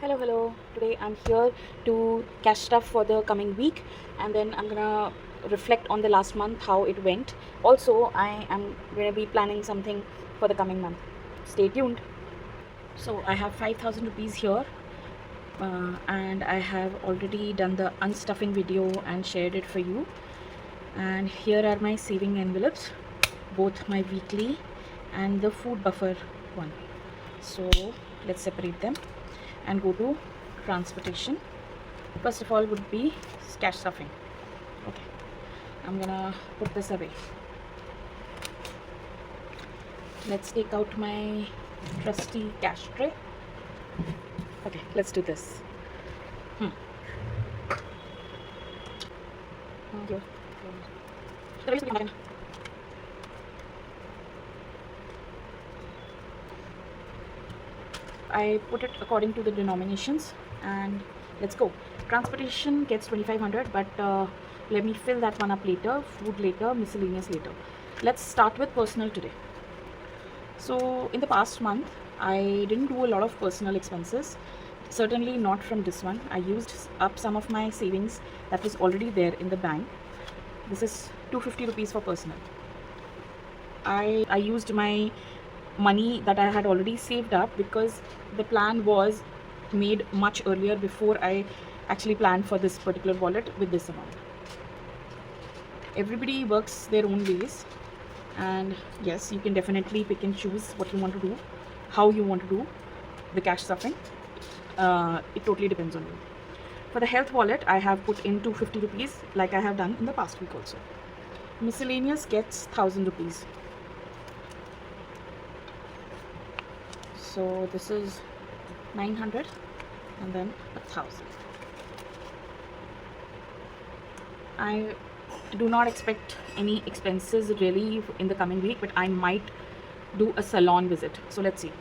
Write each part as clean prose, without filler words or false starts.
Hello. Today I'm here to cash stuff for the coming week, and then I'm gonna reflect on the last month, how it went. Also, I am gonna be planning something for the coming month. Stay tuned. So, I have 5,000 rupees here, and I have already done the unstuffing video and shared it for you. And here are my saving envelopes, both my weekly and the food buffer one. So, let's separate them and go to transportation. First of all would be cash stuffing. Okay, I'm gonna put this away. Let's take out my trusty cash tray. Okay, let's do this. Thank you. I put it according to the denominations, and let's go. Transportation gets 2500, but let me fill that one up later. Food later, miscellaneous later. Let's start with personal today. So in the past month, I didn't do a lot of personal expenses. Certainly not from this one. I used up some of my savings that was already there in the bank. This is 250 rupees for personal. I used my money that I had already saved up because the plan was made much earlier before I actually planned for this particular wallet with this amount. Everybody works their own ways, and yes, you can definitely pick and choose what you want to do, how you want to do the cash stuffing. It totally depends on you. For the health wallet, I have put in 250 rupees like I have done in the past week also. Miscellaneous gets 1000 rupees. So this is 900 and then 1000. I do not expect any expenses really in the coming week, but I might do a salon visit. So let's see.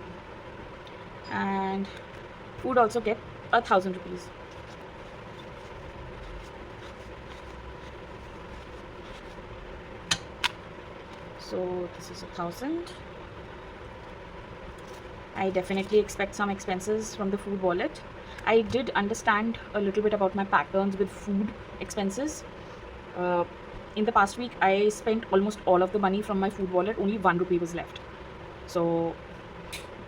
And food also get 1000 rupees. So this is 1000. I definitely expect some expenses from the food wallet. I did understand a little bit about my patterns with food expenses. In the past week, I spent almost all of the money from my food wallet. Only 1 rupee was left. So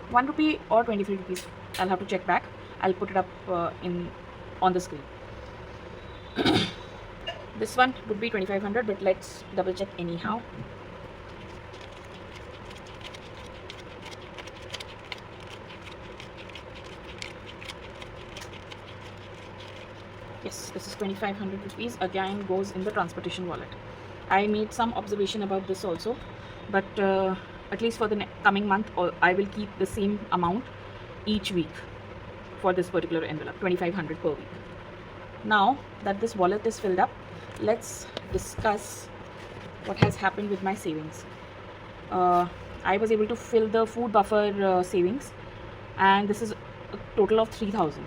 1 rupee or 23 rupees. I'll have to check back. I'll put it up on the screen. This one would be 2500, but let's double check anyhow. Yes, this is 2500 rupees. Again, goes in the transportation wallet. I made some observation about this also, but at least for the coming month, I will keep the same amount each week for this particular envelope, 2500 per week. Now that this wallet is filled up, let's discuss what has happened with my savings. I was able to fill the food buffer savings, and this is a total of 3000.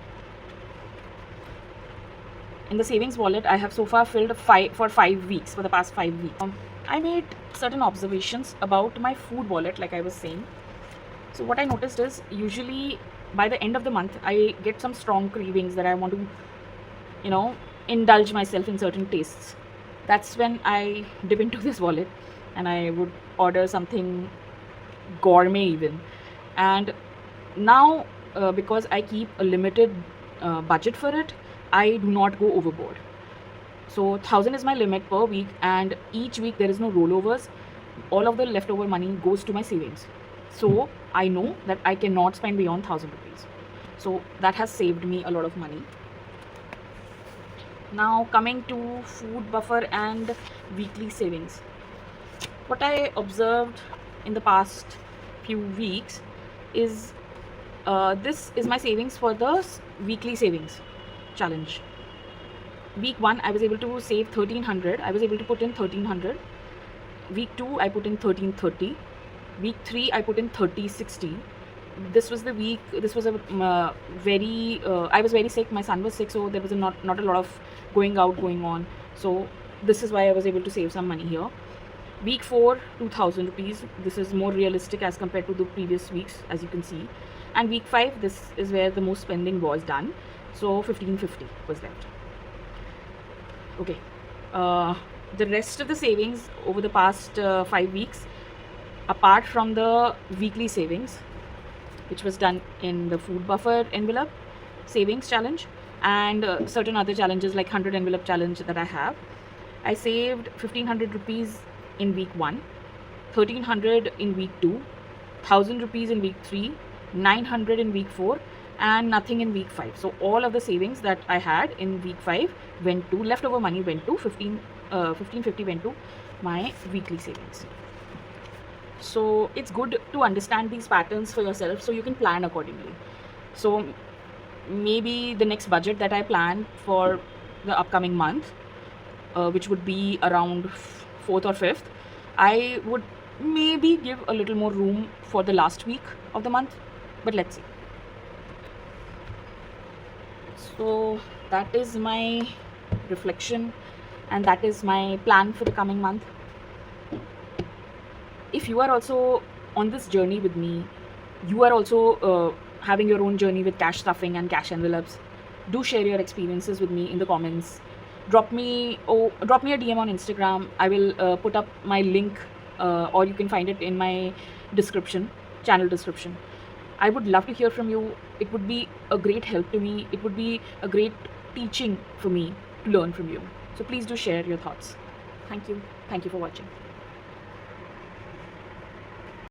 In the savings wallet, I have so far filled for 5 weeks, for the past 5 weeks. I made certain observations about my food wallet, like I was saying. So what I noticed is, usually by the end of the month, I get some strong cravings that I want to, indulge myself in certain tastes. That's when I dip into this wallet and I would order something gourmet even. And now, because I keep a limited budget for it, I do not go overboard. So 1000 is my limit per week, and each week there is no rollovers. All of the leftover money goes to my savings. So I know that I cannot spend beyond 1000 rupees. So that has saved me a lot of money. Now coming to food buffer and weekly savings. What I observed in the past few weeks is this is my savings for the weekly savings challenge. Week 1, I was able to save 1300. I was able to put in 1300. Week 2, I put in 1330. Week 3, I put in 3060. This was the week. This was a very. I was very sick. My son was sick, so there was not a lot of going out going on. So this is why I was able to save some money here. Week 4, 2000 rupees. This is more realistic as compared to the previous weeks, as you can see. And week 5, this is where the most spending was done. So 1550 was left. Okay. The rest of the savings over the past 5 weeks, apart from the weekly savings, which was done in the food buffer envelope savings challenge, and certain other challenges like 100 envelope challenge that I have, I saved 1500 rupees in week 1, 1300 in week 2, 1000 rupees in week 3, 900 in week 4, and nothing in week 5. So all of the savings that I had in week 5 went to, leftover money went to 1550 went to my weekly savings. So it's good to understand these patterns for yourself so you can plan accordingly. So maybe the next budget that I plan for the upcoming month, which would be around 4th or 5th, I would maybe give a little more room for the last week of the month, but let's see. So that is my reflection, and that is my plan for the coming month. If you are also on this journey with me, you are also having your own journey with cash stuffing and cash envelopes, do share your experiences with me in the comments. Drop me a DM on Instagram. I will put up my link, or you can find it in my channel description. I would love to hear from you. It would be a great help to me. It would be a great teaching for me to learn from you. So please do share your thoughts. Thank you. Thank you for watching.